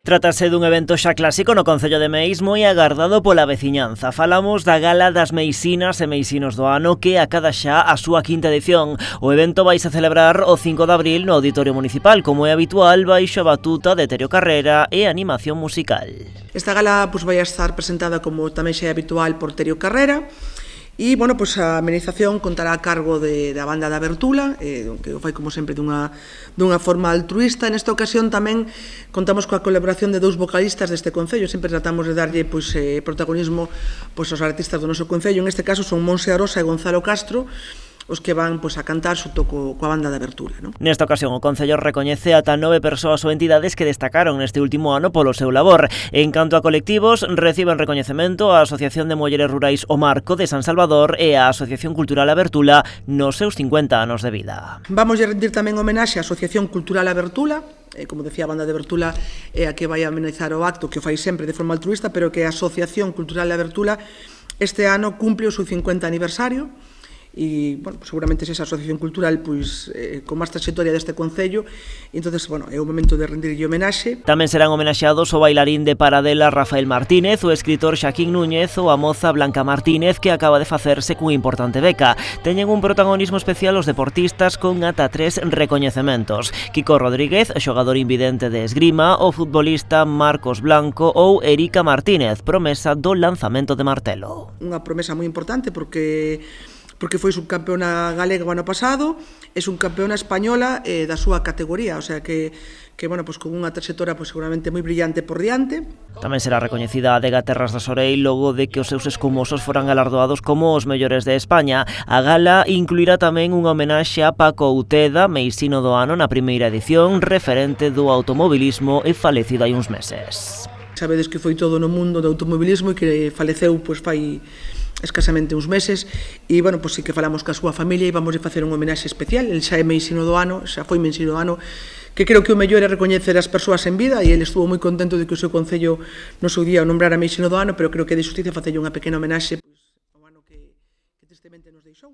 Trátase dun evento xa clásico no Concello de Meis moi agardado pola veciñanza. Falamos da Gala das Meisinas e Meisinos do Ano que acada xa a súa quinta edición. O evento vaise a celebrar o 5 de abril no Auditorio Municipal, como é habitual, baixo a batuta de Terio Carrera e animación musical. Esta gala vai a estar presentada, como tamén xa é habitual, por Terio Carrera. E, a amenización contará a cargo da banda da Bertula, que o fai, como sempre, dunha forma altruista. Nesta ocasión tamén contamos coa colaboración de dous vocalistas deste concello. Sempre tratamos de darlle protagonismo aos artistas do noso concello. En este caso son Monse Arosa e Gonzalo Castro, os que van a cantar xunto coa banda da Bertula. Nesta ocasión, o Concello recoñece ata 9 persoas ou entidades que destacaron neste último ano polo seu labor. En canto a colectivos, reciben recoñecemento a Asociación de Mulleres Rurais O Marco de San Salvador e a Asociación Cultural A Bertula nos seus 50 anos de vida. Vamos a rendir tamén homenaxe á Asociación Cultural A Bertula. Como decía, a banda de Bertula é a que vai a amenizar o acto, que o fai sempre de forma altruista, pero que a Asociación Cultural A Bertula este ano cumple o seu 50 aniversario. E, seguramente esa asociación cultural con máis trayectoria deste concello, e entonces, é o momento de rendirlle homenaxe. Tamén serán homenaxeados o bailarín de Paradela Rafael Martínez, o escritor Xaquín Núñez ou a moza Blanca Martínez, que acaba de facerse cunha importante beca. Teñen un protagonismo especial os deportistas con ata 3 recoñecementos: Kiko Rodríguez, xogador invidente de esgrima, o futbolista Marcos Blanco ou Erika Martínez, promesa do lanzamento de martelo. Unha promesa moi importante porque foi subcampeona galega o ano pasado, é subcampeona española da súa categoría, o sea que con unha trayectoria seguramente moi brillante por diante. Tamén será recoñecida a adega Terras da Sorei logo de que os seus escumosos foran galardoados como os mellores de España. A gala incluirá tamén unha homenaxe a Paco Outeda, meisino do ano na primeira edición, referente do automobilismo e falecido hai uns meses. Sabedes que foi todo no mundo do automobilismo e que faleceu fai escasamente uns meses, e, sí que falamos ca súa familia e vamos a facer un homenaxe especial. El xa é meisino do ano, xa foi meisino do ano, que creo que o mellor é recoñecer as persoas en vida, e ele estuvo moi contento de que o seu concello no seu día o nombrara meisino do ano, pero creo que é de xusticia facerlle unha pequena homenaxe ao ano que tristemente nos deixou.